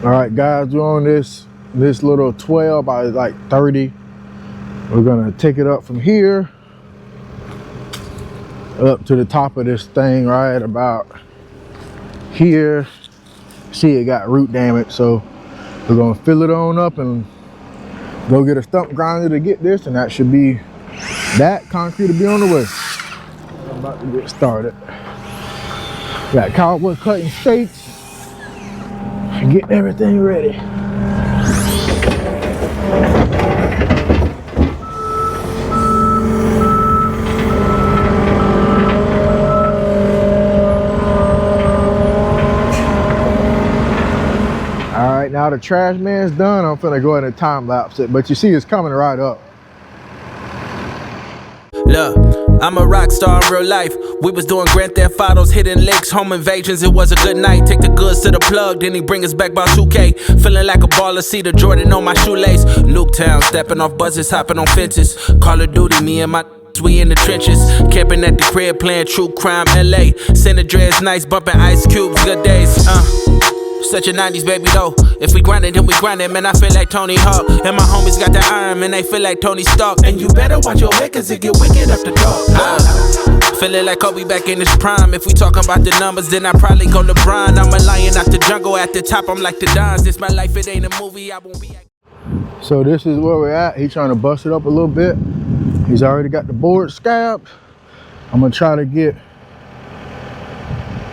All right, guys, we're on this little 12 by like 30. We're gonna take it up from here up to the top of this thing right about here. See, it got root damage, so we're gonna fill it on up and go get a stump grinder to get this, and that should be that concrete to be on the way. I'm about to get started. Got cowboy cutting steaks, getting everything ready. All right, now the trash man's done. I'm finna go ahead and time lapse it, but you see it's coming right up. Look, I'm a rock star in real life. We was doing Grand Theft Autos, hitting licks, home invasions. It was a good night. Take the goods to the plug, then he bring us back by 2K. Feeling like a baller, see the Jordan on my shoelace. Nuketown, stepping off buses, hopping on fences. Call of Duty, me and my we in the trenches. Camping at the crib, playing true crime LA. Santa Dre's nice, bumping Ice Cubes, good days. Such a 90s baby though. If we grind it, then we grind it. Man, I feel like Tony Hawk. And my homies got the iron, man, they feel like Tony Stark. And you better watch your head, cause it get wicked up the door. Feeling like Kobe back in his prime. If we talking about the numbers, then I probably go LeBron. I'm a lion out the jungle, at the top I'm like the Dons. This my life, it ain't a movie, I won't be. So this is where we're at. He's trying to bust it up a little bit. He's already got the board scabbed. I'm gonna try to get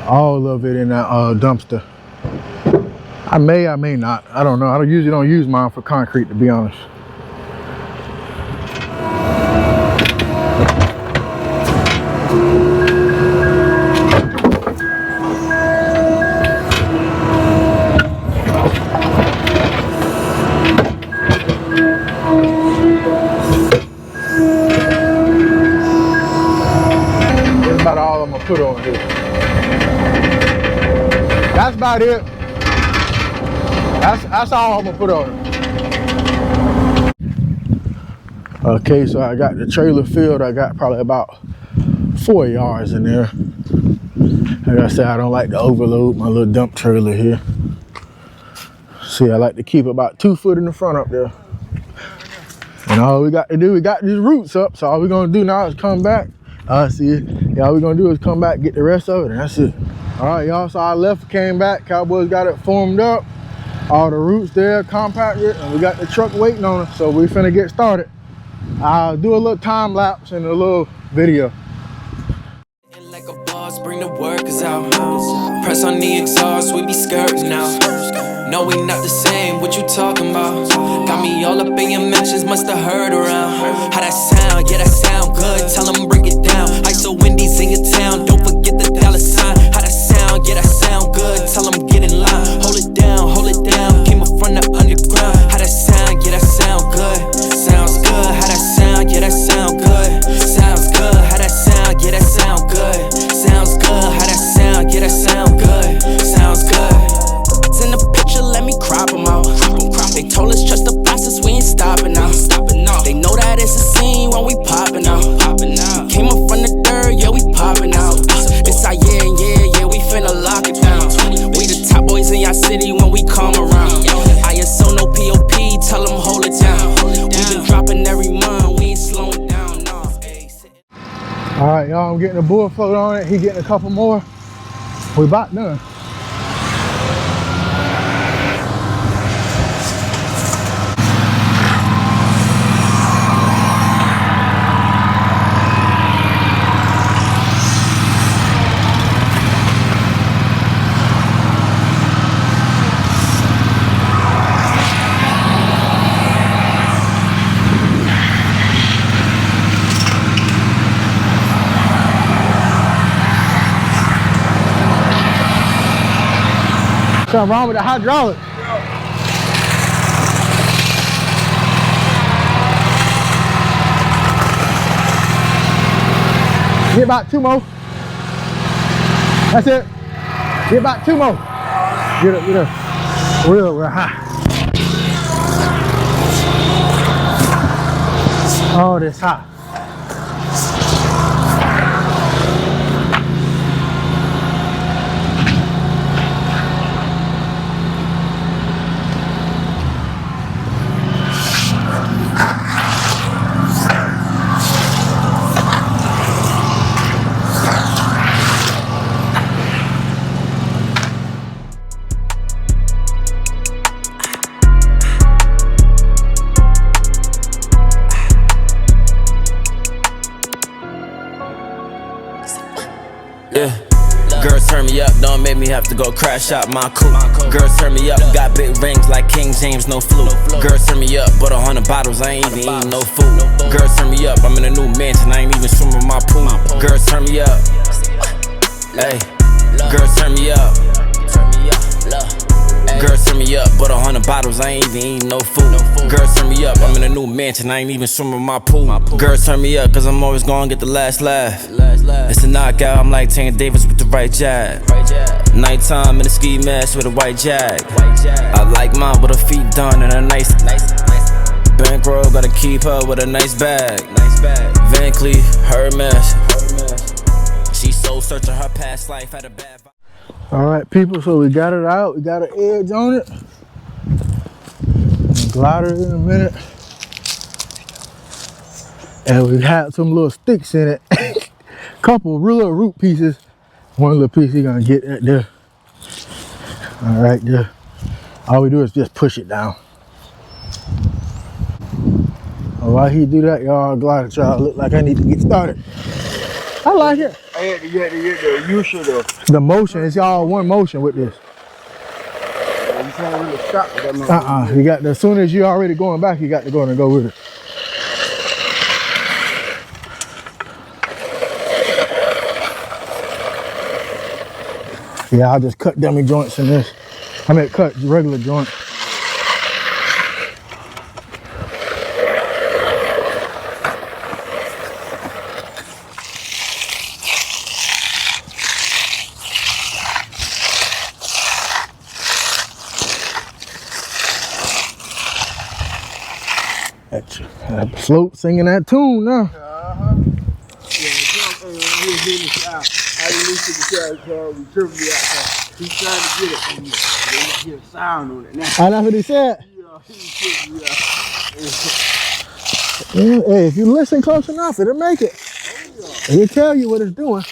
all of it in that dumpster. I may not. I don't know. I usually don't use mine for concrete, to be honest. That's about all I'm gonna put on here. That's about it. That's all I'm gonna put on it. Okay, so I got the trailer filled. I got probably about 4 yards in there. Like I said, I don't like to overload my little dump trailer here. See, I like to keep about 2 foot in the front up there. And all we got to do, we got these roots up. So all we're gonna do now is come back. See it. Yeah, all we're gonna do is come back, get the rest of it, and that's it. All right, y'all, so I left, came back. Cowboys got it formed up. All the roots there, compacted, and we got the truck waiting on us, so we finna get started. I'll do a little time lapse and a little video. Like a boss, bring the workers out. Press on the exhaust, we be skirting now. No, we not the same, what you talking about? Got me all up in your mentions, musta heard around. How that sound, yeah, that sound good. Tell them break it down. Ice so Wendy's in your town, don't forget the dollar sign. How that sound, yeah, that sound good. Tell them get in line. Hold it down, hold it down. Came up from the underground. How that sound, yeah, that sound good. Sounds good. How that sound, yeah, that sound good. Sounds good. How that sound, yeah, that sound good. Sounds good. How that sound, yeah, that sound good. Sounds good. It's in the picture, let me crop them out. They told us trust the process, we ain't stopping now. They know that it's a scene when we popping out. We came up from the dirt, yeah, we popping out. It's our year, yeah, we finna lock it down. We the top boys in your city when we come around. ISO no POP, tell them hold it down. We been dropping every month, we ain't slowing down, no. All right, y'all, I'm getting a bull float on it. He getting a couple more. We about done. Something wrong with the hydraulic. Get about 2 more. That's it. Get about 2 more. Get up. Real high. Oh, this hot. Girls turn me up, don't make me have to go crash out my coupe. Girls turn me up, got big rings like King James, no fluke. Girls turn me up, but 100 bottles, I ain't even eating no food. Girls turn me up, I'm in a new mansion, I ain't even swimming my pool. Girls turn me up, hey. Girls turn me up. Girls turn me up, but 100 bottles, I ain't even eating no food. Girls turn me up, I'm in a new mansion, I ain't even swimming my pool. Girls turn me up, cause I'm always gonna get the last laugh. It's a knockout, I'm like Tank Davis with the right jab. Nighttime in a ski mask with a white jag. I like mine with her feet done and a nice bankroll, gotta keep her with a nice bag. Van Cleef, Hermes. She soul searching her past life, had a bad vibe. All right, people, so we got it out. We got an edge on it. Glider in a minute. And we had some little sticks in it. Couple little root pieces. One little piece you're gonna get right there. All right, there. All we do is just push it down. While he do that, y'all, glider trial look like I need to get started. I like it. I had to get the use of the motion. It's all one motion with this. You can't really stop with that motion. You got to, as soon as you're already going back, you got to go and go with it. Yeah, I'll just cut dummy joints in this. I mean, cut regular joints. That float singing that tune now. Yeah, he's trying to get it from you. They don't hear a sound on it now. I know what he said. Yeah, hey, if you listen close enough, it'll make it. It'll tell you what it's doing.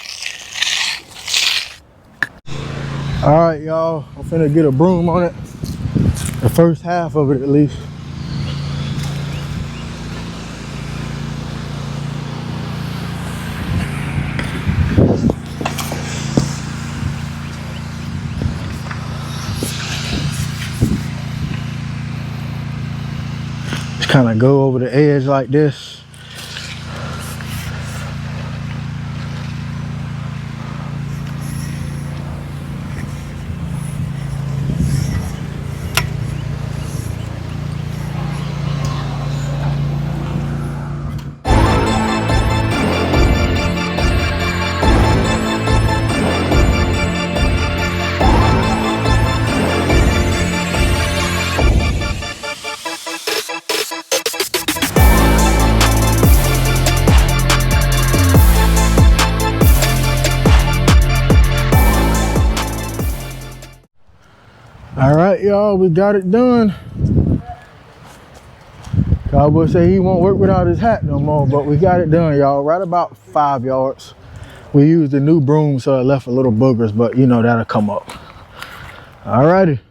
All right, y'all. I'm finna get a broom on it. The first half of it, at least. Kind of go over the edge like this. All right, y'all, we got it done. Cowboy say he won't work without his hat no more, but we got it done, y'all. Right about 5 yards. We used the new broom, so it left a little boogers, but you know, that'll come up. All righty.